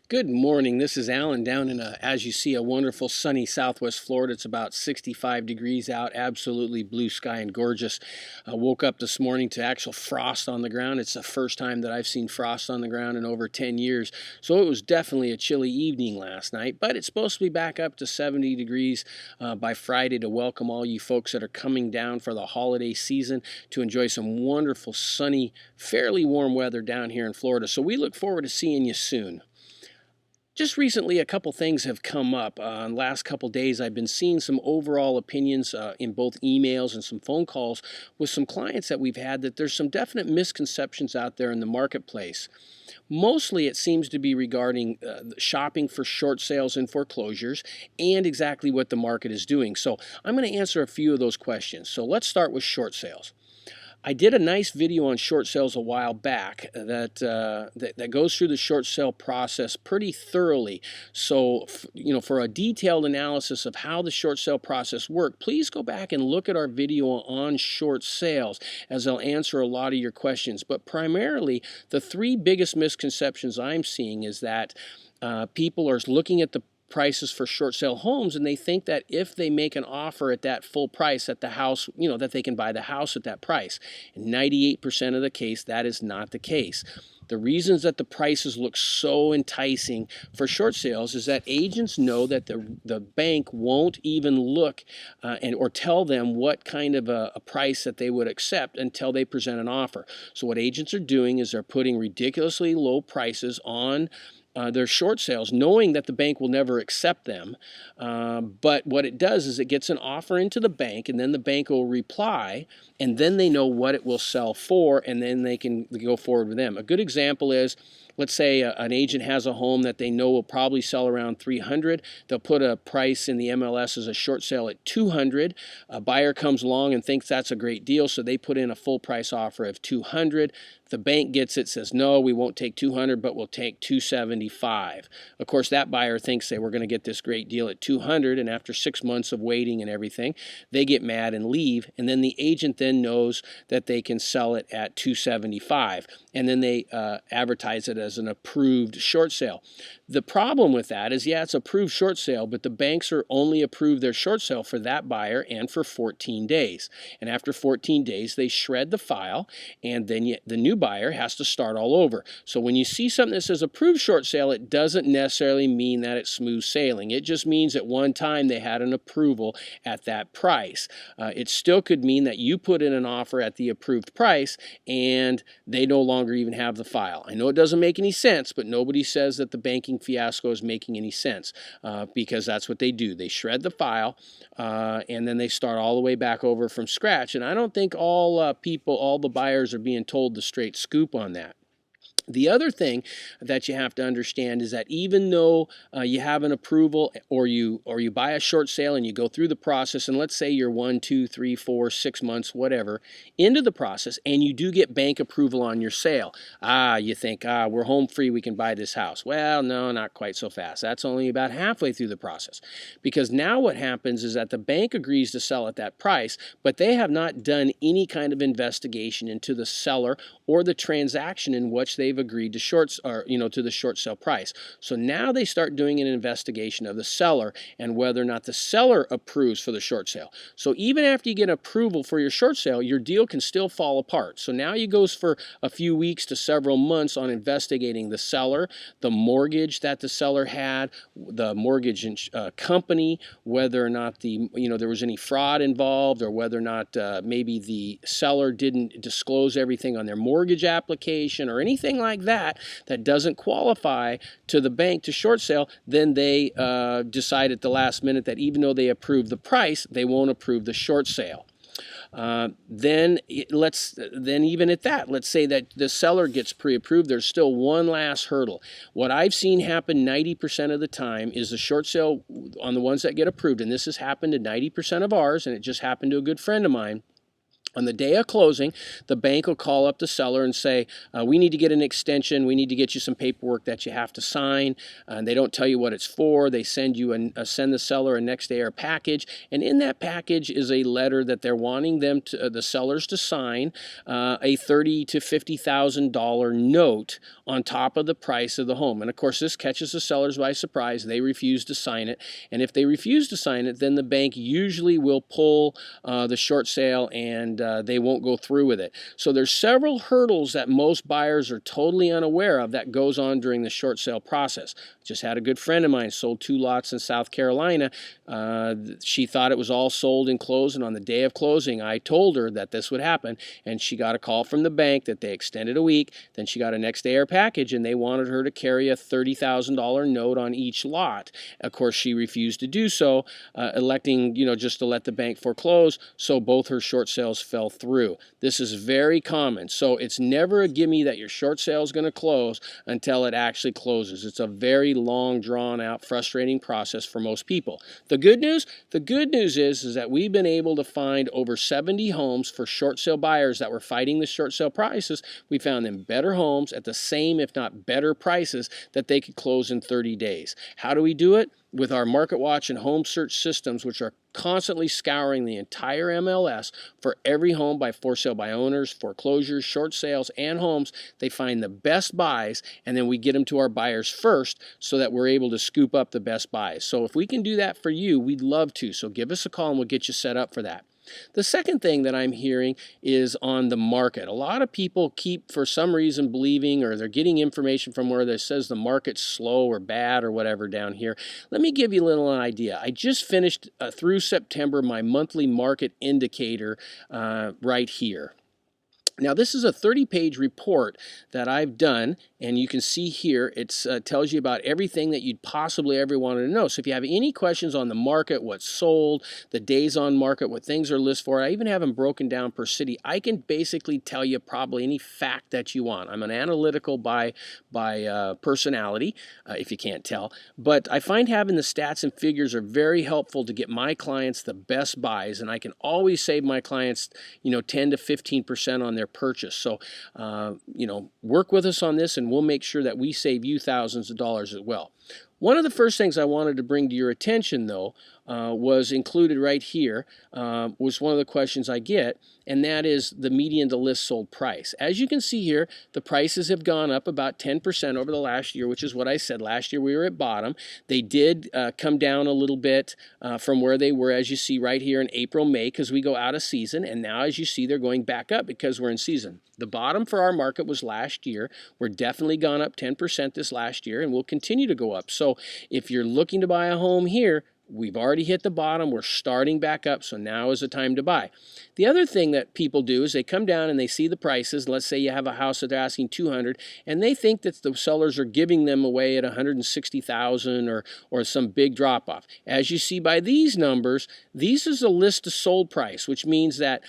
Good morning. This is Alan down in, as you see, a wonderful sunny Southwest Florida. It's about 65 degrees out, absolutely blue sky and gorgeous. I woke up this morning to actual frost on the ground. It's the first time that I've seen frost on the ground in over 10 years. So it was definitely a chilly evening last night, but it's supposed to be back up to 70 degrees by Friday to welcome all you folks that are coming down for the holiday season to enjoy some wonderful, sunny, fairly warm weather down here in Florida. So we look forward to seeing you soon. Just recently, a couple things have come up. In the last couple days, I've been seeing some overall opinions in both emails and some phone calls with some clients that we've had that there's some definite misconceptions out there in the marketplace. Mostly, it seems to be regarding shopping for short sales and foreclosures and exactly what the market is doing. So I'm going to answer a few of those questions. So let's start with short sales. I did a nice video on short sales a while back that goes through the short sale process pretty thoroughly. So, for a detailed analysis of how the short sale process worked, please go back and look at our video on short sales, as I'll answer a lot of your questions. But primarily, the three biggest misconceptions I'm seeing is that people are looking at the prices for short sale homes and they think that if they make an offer at that full price at the house, that they can buy the house at that price. In 98% of the case, that is not the case. The reasons that the prices look so enticing for short sales is that agents know that the bank won't even look or tell them what kind of a price that they would accept until they present an offer. So what agents are doing is they're putting ridiculously low prices on their short sales, knowing that the bank will never accept them. But what it does is it gets an offer into the bank, and then the bank will reply, and then they know what it will sell for, and then they can go forward with them. A good example is, let's say an agent has a home that they know will probably sell around 300. They'll put a price in the MLS as a short sale at 200. A buyer comes along and thinks that's a great deal, so they put in a full price offer of 200. The bank gets it, says, no, we won't take 200, but we'll take 275. Of course, that buyer thinks we're going to get this great deal at 200, and after 6 months of waiting and everything, they get mad and leave, and then the agent then knows that they can sell it at 275, and then they advertise it as an approved short sale. The problem with that is, it's approved short sale, but the banks are only approved their short sale for that buyer and for 14 days. And after 14 days, they shred the file, and then the new buyer has to start all over. So when you see something that says approved short sale, it doesn't necessarily mean that it's smooth sailing. It just means at one time they had an approval at that price. It still could mean that you put in an offer at the approved price and they no longer even have the file. I know it doesn't make any sense, but nobody says that the banking fiasco is making any sense because that's what they do. They shred the file and then they start all the way back over from scratch. And I don't think all the buyers are being told the straight scoop on that. The other thing that you have to understand is that even though you have an approval or you buy a short sale and you go through the process, and let's say you're 1, 2, 3, 4, 6 months, whatever, into the process, and you do get bank approval on your sale. You think, we're home free, we can buy this house. Well, no, not quite so fast. That's only about halfway through the process. Because now what happens is that the bank agrees to sell at that price, but they have not done any kind of investigation into the seller or the transaction in which they've agreed to to the short sale price. So now they start doing an investigation of the seller and whether or not the seller approves for the short sale. So even after you get approval for your short sale, your deal can still fall apart. So now you goes for a few weeks to several months on investigating the seller, the mortgage that the seller had, the mortgage company, whether or not there was any fraud involved, or whether or not maybe the seller didn't disclose everything on their mortgage application or anything like that doesn't qualify to the bank to short sale. Then they decide at the last minute that even though they approve the price, they won't approve the short sale. Then even at that, let's say that the seller gets pre-approved, there's still one last hurdle. What I've seen happen 90% of the time is the short sale on the ones that get approved, and this has happened to 90% of ours, and it just happened to a good friend of mine, On the day of closing, the bank will call up the seller and say, we need to get an extension. We need to get you some paperwork that you have to sign. And they don't tell you what it's for. They send you send the seller a next day package. And in that package is a letter that they're wanting them to, the sellers to sign a $30,000 to $50,000 note on top of the price of the home. And of course, this catches the sellers by surprise. They refuse to sign it. And if they refuse to sign it, then the bank usually will pull the short sale and they won't go through with it. So there's several hurdles that most buyers are totally unaware of that goes on during the short sale process. Just had a good friend of mine sold 2 lots in South Carolina. She thought it was all sold and closed, and on the day of closing, I told her that this would happen, and she got a call from the bank that they extended a week. Then she got a next day package, and they wanted her to carry a $30,000 note on each lot. Of course, she refused to do so, electing, just to let the bank foreclose, so both her short sales fell through. This is very common, so it's never a gimme that your short sale is going to close until it actually closes. It's a very long, drawn-out, frustrating process for most people. The good news is that we've been able to find over 70 homes for short sale buyers that were fighting the short sale prices. We found them better homes at the same, if not better prices that they could close in 30 days. How do we do it? With our Market Watch and home search systems, which are constantly scouring the entire MLS for every home by for sale by owners, foreclosures, short sales, and homes. They find the best buys, and then we get them to our buyers first so that we're able to scoop up the best buys. So if we can do that for you, we'd love to. So give us a call and we'll get you set up for that. The second thing that I'm hearing is on the market. A lot of people keep, for some reason, believing, or they're getting information from where it says the market's slow or bad or whatever down here. Let me give you a little idea. I just finished through September my monthly market indicator right here. Now, this is a 30-page report that I've done, and you can see here it tells you about everything that you'd possibly ever wanted to know. So if you have any questions on the market, what's sold, the days on market, what things are listed for, I even have them broken down per city. I can basically tell you probably any fact that you want. I'm an analytical by personality, if you can't tell. But I find having the stats and figures are very helpful to get my clients the best buys, and I can always save my clients 10 to 15% on their purchase. So, work with us on this and we'll make sure that we save you thousands of dollars as well. One of the first things I wanted to bring to your attention, though, was included right here, was one of the questions I get, and that is the median to list sold price. As you can see here, the prices have gone up about 10% over the last year, which is what I said. Last year we were at bottom. They did come down a little bit from where they were, as you see right here in April, May, because we go out of season, and now as you see they're going back up because we're in season. The bottom for our market was last year. We're definitely gone up 10% this last year, and we'll continue to go up. So if you're looking to buy a home here, we've already hit the bottom. We're starting back up, so now is the time to buy. The other thing that people do is they come down and they see the prices. Let's say you have a house that they're asking $200,000, and they think that the sellers are giving them away at $160,000 or some big drop-off. As you see by these numbers, these is a list to sold price, which means that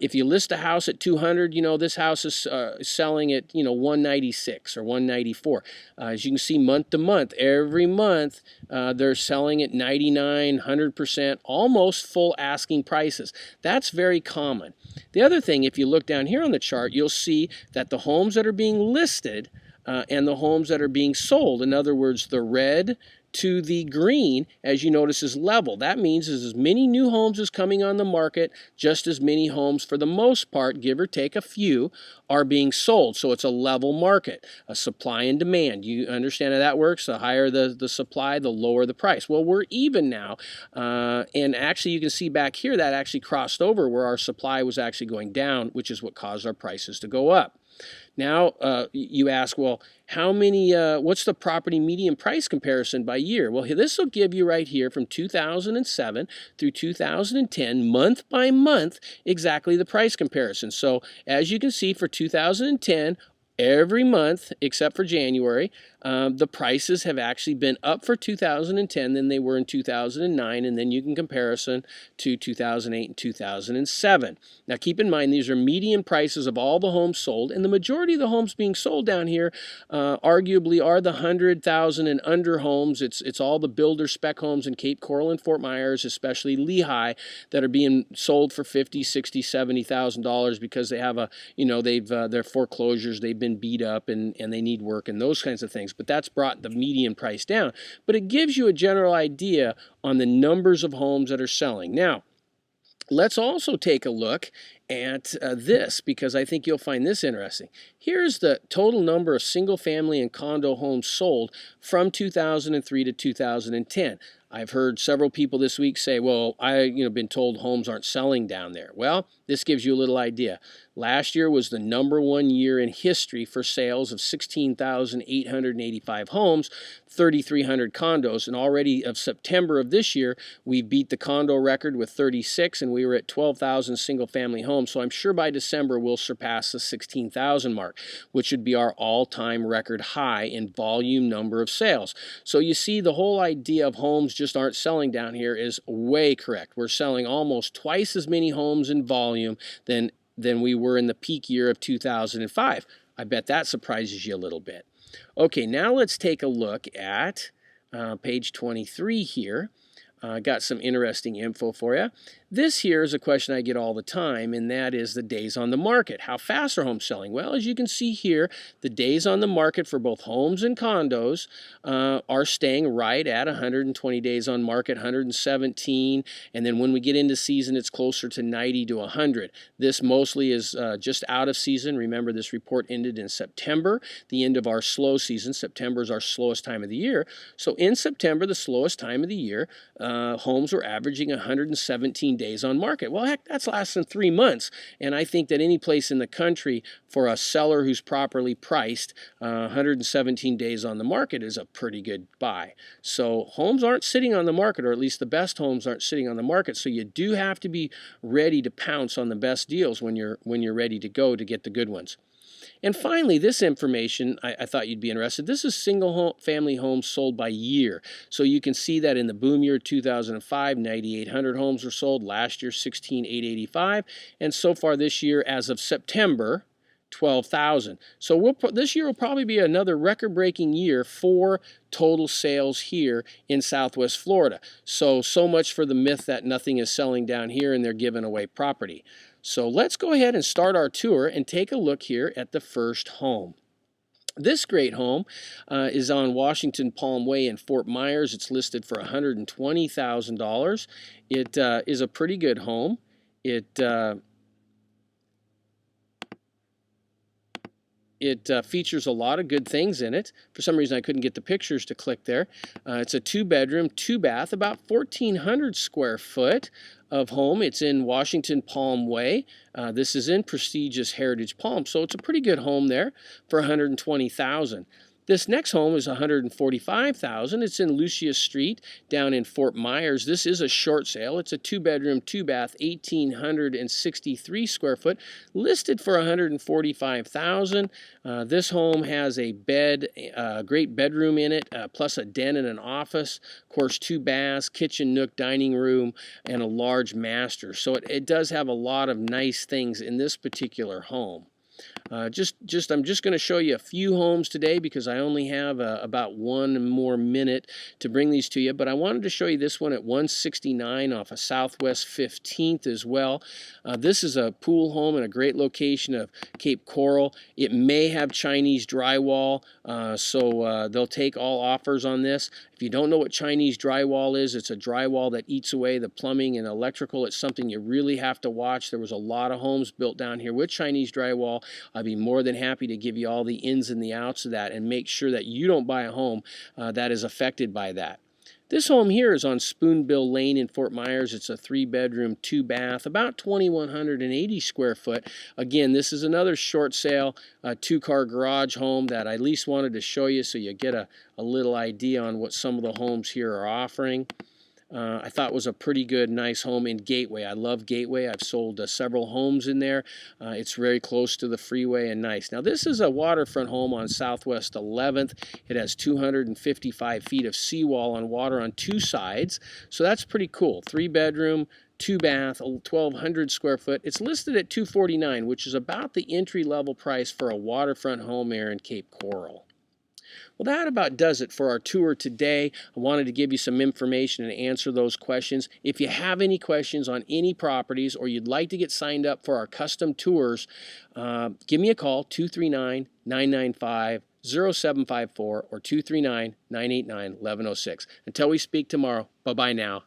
if you list a house at $200,000, this house is selling at $196,000 or $194,000. As you can see, month to month, every month they're selling at 99%, 100%, almost full asking prices. That's very common. The other thing, if you look down here on the chart, you'll see that the homes that are being listed and the homes that are being sold, in other words, the red to the green, as you notice, is level. That means is as many new homes as coming on the market, just as many homes, for the most part, give or take a few, are being sold. So it's a level market, a supply and demand. You understand how that works? The higher the supply, the lower the price. Well, we're even now, and actually you can see back here that actually crossed over where our supply was actually going down, which is what caused our prices to go up. Now, you ask, well, what's the property median price comparison by year? Well, this will give you right here from 2007 through 2010, month by month, exactly the price comparison. So as you can see for 2010, every month except for January, the prices have actually been up for 2010 than they were in 2009, and then you can comparison to 2008 and 2007. Now keep in mind these are median prices of all the homes sold, and the majority of the homes being sold down here arguably are the 100,000 and under homes. It's all the builder spec homes in Cape Coral and Fort Myers, especially Lehigh, that are being sold for $50,000, $60,000, $70,000 because they have a, they're foreclosures, they've been beat up and they need work and those kinds of things. But that's brought the median price down. But it gives you a general idea on the numbers of homes that are selling. Now, let's also take a look at this, because I think you'll find this interesting. Here's the total number of single family and condo homes sold from 2003 to 2010. I've heard several people this week say, well, I've been told homes aren't selling down there. Well, this gives you a little idea. Last year was the #1 year in history for sales of 16,885 homes, 3,300 condos, and already of September of this year, we beat the condo record with 36, and we were at 12,000 single-family homes. So I'm sure by December we'll surpass the 16,000 mark, which would be our all-time record high in volume number of sales. So you see, the whole idea of homes just aren't selling down here is way correct. We're selling almost twice as many homes in volume than we were in the peak year of 2005. I bet that surprises you a little bit. Okay, now let's take a look at page 23 here. Got some interesting info for you. This here is a question I get all the time, and that is the days on the market. How fast are homes selling? Well, as you can see here, the days on the market for both homes and condos are staying right at 120 days on market, 117, and then when we get into season, it's closer to 90 to 100. This mostly is just out of season. Remember, this report ended in September, the end of our slow season. September is our slowest time of the year. So in September, the slowest time of the year, homes were averaging 117 days on market. Well, heck, that's less than 3 months. And I think that any place in the country for a seller who's properly priced, 117 days on the market is a pretty good buy. So homes aren't sitting on the market, or at least the best homes aren't sitting on the market. So you do have to be ready to pounce on the best deals when you're ready to go to get the good ones. And finally, this information, I thought you'd be interested. This is single-family homes sold by year. So you can see that in the boom year 2005, 9,800 homes were sold. Last year, 16,885. And so far this year, as of September, 12,000. So this year will probably be another record-breaking year for total sales here in Southwest Florida. So much for the myth that nothing is selling down here and they're giving away property. So let's go ahead and start our tour and take a look here at the first home. This great home is on Washington Palm Way in Fort Myers. It's listed for $120,000. It is a pretty good home. It features a lot of good things in it. For some reason, I couldn't get the pictures to click there. It's a 2-bedroom, 2-bath, about 1,400 square foot of home. It's in Washington Palm Way. This is in prestigious Heritage Palm, so it's a pretty good home there for $120,000. This next home is $145,000. It's in Lucius Street down in Fort Myers. This is a short sale. It's a 2-bedroom, 2-bath, 1,863 square foot, listed for $145,000. This home has a bed, a great bedroom in it, plus a den and an office. Of course, 2 baths, kitchen, nook, dining room, and a large master. So it does have a lot of nice things in this particular home. I'm just going to show you a few homes today because I only have about 1 more minute to bring these to you. But I wanted to show you this one at 169 off of Southwest 15th as well. This is a pool home in a great location of Cape Coral. It may have Chinese drywall, so they'll take all offers on this. If you don't know what Chinese drywall is, it's a drywall that eats away the plumbing and electrical. It's something you really have to watch. There was a lot of homes built down here with Chinese drywall. I'd be more than happy to give you all the ins and the outs of that and make sure that you don't buy a home that is affected by that. This home here is on Spoonbill Lane in Fort Myers. It's a 3-bedroom, 2-bath, about 2,180 square foot. Again, this is another short sale, 2-car garage home that I at least wanted to show you so you get a little idea on what some of the homes here are offering. I thought was a pretty good, nice home in Gateway. I love Gateway. I've sold several homes in there. It's very close to the freeway and nice. Now, this is a waterfront home on Southwest 11th. It has 255 feet of seawall on water on 2 sides, so that's pretty cool. 3-bedroom, 2-bath, 1,200 square foot. It's listed at $249, which is about the entry-level price for a waterfront home here in Cape Coral. Well, that about does it for our tour today. I wanted to give you some information and answer those questions. If you have any questions on any properties or you'd like to get signed up for our custom tours, give me a call, 239-995-0754 or 239-989-1106. Until we speak tomorrow, bye-bye now.